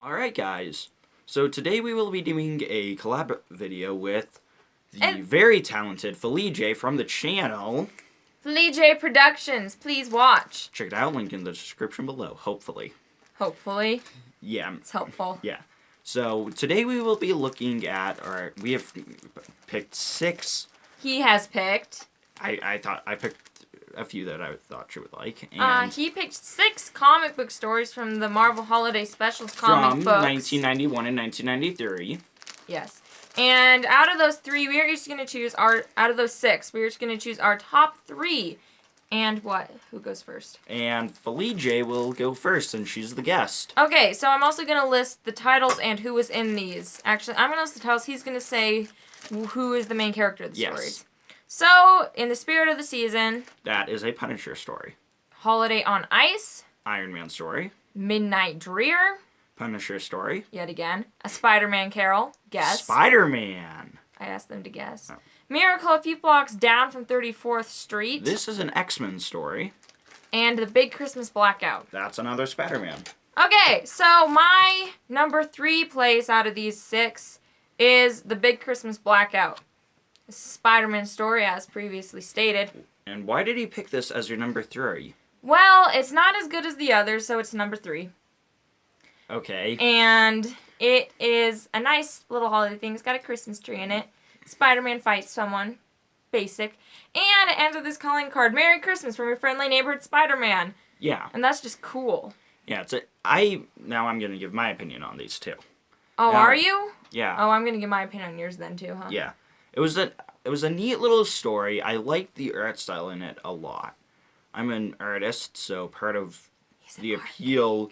Alright guys, so today we will be doing a collab video with the And very talented FeliJay from the channel FeliJay Productions. Please watch. Check it out, link in the description below, hopefully. Hopefully. Yeah. It's helpful. Yeah. So today we will be looking at, we have picked 6. He has picked. I picked a few that I thought you would like. And He picked 6 comic book stories from the Marvel Holiday Specials comic from books. 1991 and 1993. Yes. And out of those 3, we are each going to choose out of those 6, we are just going to choose our top 3. And what? Who goes first? And FeliJay will go first, and she's the guest. Okay, so I'm also going to list the titles and who was in these. Actually, I'm going to list the titles. He's going to say who is the main character of the stories. So, in the spirit of the season... That is a Punisher story. Holiday on Ice. Iron Man story. Midnight Drear. Punisher story. Yet again. A Spider-Man Carol. Guess. Spider-Man. I asked them to guess. Oh. Miracle a few blocks down from 34th Street. This is an X-Men story. And The Big Christmas Blackout. That's another Spider-Man. Okay, so my number 3 place out of these 6 is The Big Christmas Blackout. This is a Spider-Man story, as previously stated. And why did he pick this as your number 3? Well, it's not as good as the others, so it's number 3. Okay. And it is a nice little holiday thing. It's got a Christmas tree in it. Spider-Man fights someone. Basic. And it ends with this calling card, Merry Christmas from your friendly neighborhood Spider-Man. Yeah. And that's just cool. Yeah, now I'm going to give my opinion on these two. Oh, now, are you? Yeah. Oh, I'm going to give my opinion on yours then too, huh? Yeah. It was a neat little story. I liked the art style in it a lot. I'm an artist, so part of the appeal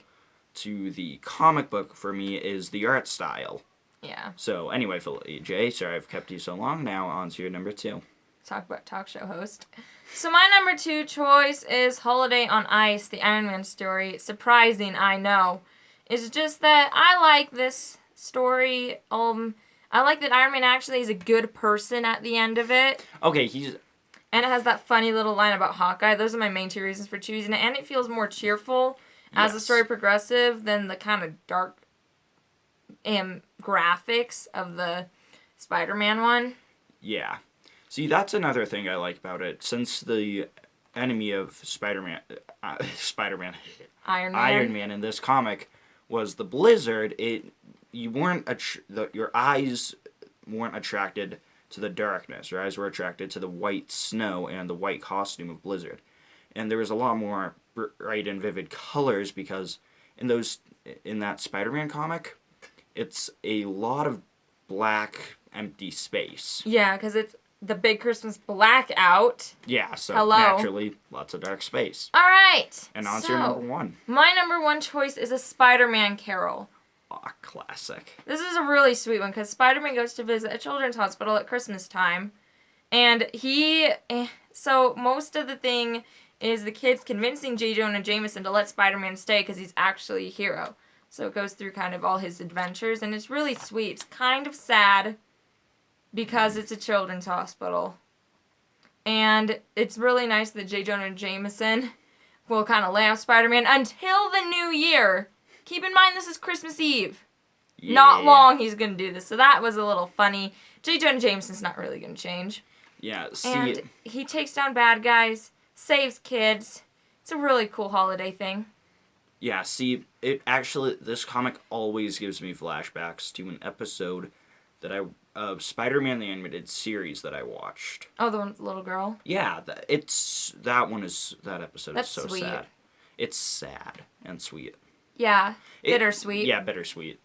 to the comic book for me is the art style. Yeah. So anyway, FeliJay, sorry I've kept you so long. Now on to your number 2. Talk about talk show host. So my number 2 choice is Holiday on Ice, the Iron Man story. Surprising, I know. It's just that I like this story. I like that Iron Man actually is a good person at the end of it. Okay, And it has that funny little line about Hawkeye. Those are my main 2 reasons for choosing it. And it feels more cheerful as the story progresses than the kind of dark graphics of the Spider-Man one. Yeah. See, that's another thing I like about it. Since the enemy of Iron Man in this comic was the blizzard, your eyes weren't attracted to the darkness. Your eyes were attracted to the white snow and the white costume of Blizzard. And there was a lot more bright and vivid colors because in that Spider-Man comic, it's a lot of black, empty space. Yeah, because it's the Big Christmas Blackout. Yeah, so Hello. Naturally, lots of dark space. All right. And on to your number 1. My number 1 choice is A Spider-Man Carol. Aw, classic. This is a really sweet one because Spider-Man goes to visit a children's hospital at Christmas time. And so most of the thing is the kids convincing J. Jonah Jameson to let Spider-Man stay because he's actually a hero. So it goes through kind of all his adventures, and it's really sweet. It's kind of sad because it's a children's hospital. And it's really nice that J. Jonah Jameson will kind of lay off Spider-Man until the new year. Keep in mind this is Christmas Eve. Yeah. Not long he's going to do this. So that was a little funny. J. Jonah Jameson's not really going to change. Yeah, And he takes down bad guys, saves kids. It's a really cool holiday thing. Yeah, see, this comic always gives me flashbacks to an episode of Spider-Man the Animated Series that I watched. Oh, the one with the little girl? Yeah, that episode That's is so sweet. sad. It's sad and sweet. Yeah, bittersweet. Yeah, bittersweet.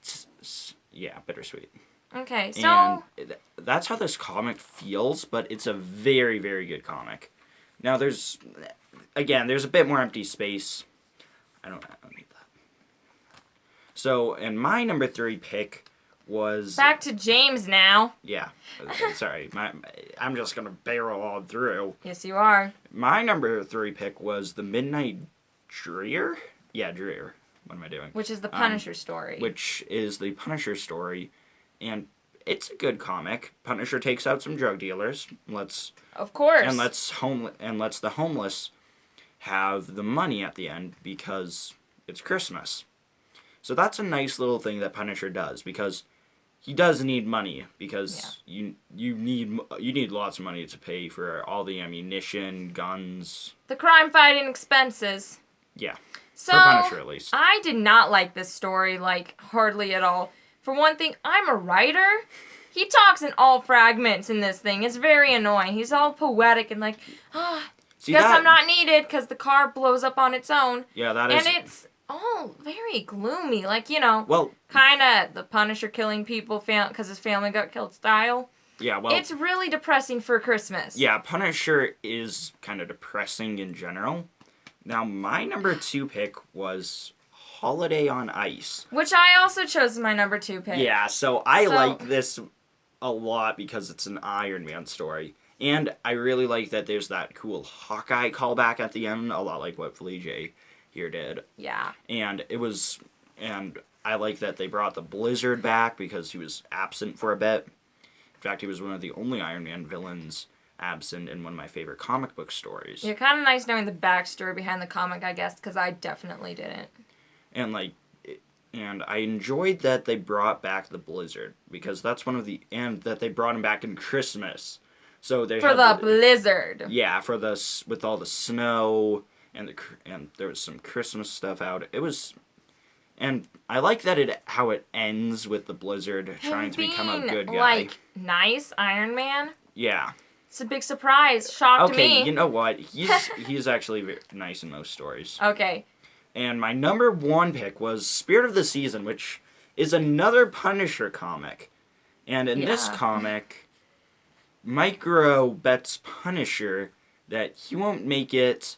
Yeah, bittersweet. Okay, so... And that's how this comic feels, but it's a very, very good comic. Now, there's a bit more empty space. I don't need that. So, and my number 3 pick was... Back to James now. Yeah. Sorry. I'm just going to barrel on through. Yes, you are. My number 3 pick was the Midnight Drear? Yeah, Drear. What am I doing? Which is the Punisher story. Which is the Punisher story. And it's a good comic. Punisher takes out some drug dealers. Of course. And lets the homeless have the money at the end because it's Christmas. So that's a nice little thing that Punisher does, because he does need money, because you need lots of money to pay for all the ammunition, guns. The crime-fighting expenses. Yeah. So, for Punisher, at least. I did not like this story, like, hardly at all. For one thing, I'm a writer. He talks in all fragments in this thing. It's very annoying. He's all poetic and like, guess I'm not needed because the car blows up on its own. Yeah, that is. And it's all very gloomy. Like, you know, well, kind of the Punisher killing people because his family got killed style. Yeah, well. It's really depressing for Christmas. Yeah, Punisher is kind of depressing in general. Now, my number 2 pick was Holiday on Ice. Which I also chose as my number 2 pick. Yeah, so I like this a lot because it's an Iron Man story. And I really like that there's that cool Hawkeye callback at the end, a lot like what FeliJay here did. Yeah. And I like that they brought the Blizzard back because he was absent for a bit. In fact, he was one of the only Iron Man villains absent in one of my favorite comic book stories. Yeah, kind of nice knowing the backstory behind the comic, I guess, because I definitely didn't. And I enjoyed that they brought back the Blizzard, because that's and that they brought him back in Christmas. So they for the Blizzard. Yeah, with all the snow and there was some Christmas stuff out. And I like that how it ends with the Blizzard trying to become a good guy. Like nice Iron Man. Yeah. It's a big surprise. Shock to me. Okay, you know what? He's actually very nice in most stories. Okay. And my number 1 pick was Spirit of the Season, which is another Punisher comic. And in this comic, Micro bets Punisher that he won't make it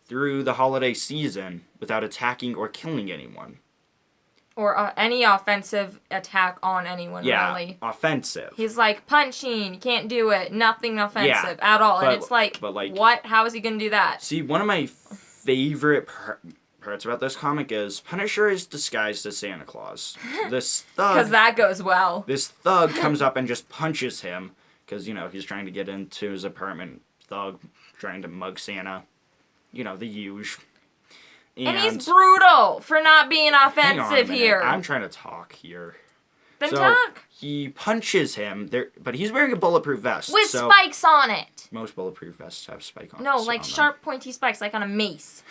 through the holiday season without attacking or killing anyone. Or any offensive attack on anyone, really. Yeah, offensive. He's like, punching, you can't do it, nothing offensive at all. And it's like, what? How is he going to do that? See, one of my favorite parts about this comic is Punisher is disguised as Santa Claus. This thug... Because that goes well. This thug comes up and just punches him, because, he's trying to get into his apartment. Thug trying to mug Santa. The huge. And he's brutal for not being offensive here. I'm trying to talk here. Then talk. He punches him, but he's wearing a bulletproof vest. With spikes on it. Most bulletproof vests have spikes on it. No, like sharp, pointy spikes, like on a mace.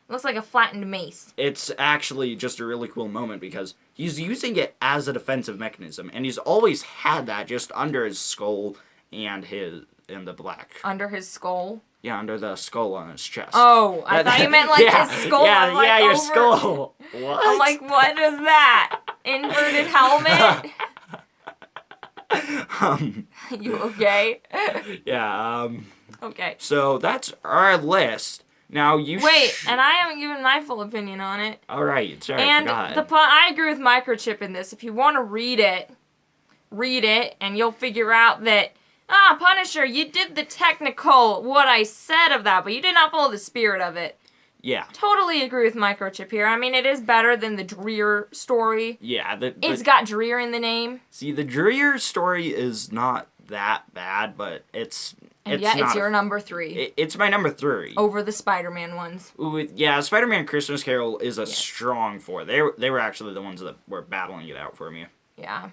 Looks like a flattened mace. It's actually just a really cool moment because he's using it as a defensive mechanism, and he's always had that just under his skull and the black. Under his skull? Yeah, under the skull on his chest. Oh, I thought you meant like his skull. Yeah, your skull. What? I'm like, what is that? Inverted helmet? You okay? Yeah, Okay. So that's our list. Now Wait, and I haven't given my full opinion on it. All right, sorry, and I forgot. I agree with Microchip in this. If you want to read it, and you'll figure out that, Punisher, you did the technical, what I said of that, but you did not follow the spirit of it. Yeah. Totally agree with Microchip here. I mean, it is better than the Dreer story. Yeah. It's got Dreer in the name. See, the Dreer story is not that bad, but it's your number 3. It's my number 3. Over the Spider-Man ones. Ooh, yeah, Spider-Man Christmas Carol is a strong 4. They were actually the ones that were battling it out for me. Yeah.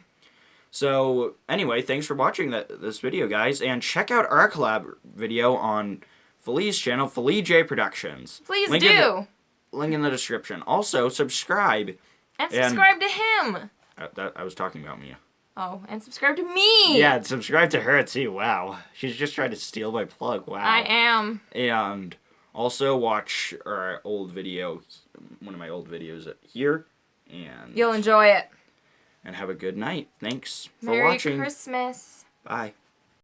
So, anyway, thanks for watching this video, guys, and check out our collab video on Feli's channel, FeliJay Productions. Please do. Link in the description. Also, subscribe. And subscribe to him. I was talking about me. Oh, and subscribe to me. Yeah, subscribe to her, too. Wow. She's just trying to steal my plug. Wow. I am. And also watch our old video, one of my old videos here. And you'll enjoy it. And have a good night. Thanks for Merry watching. Merry Christmas. Bye.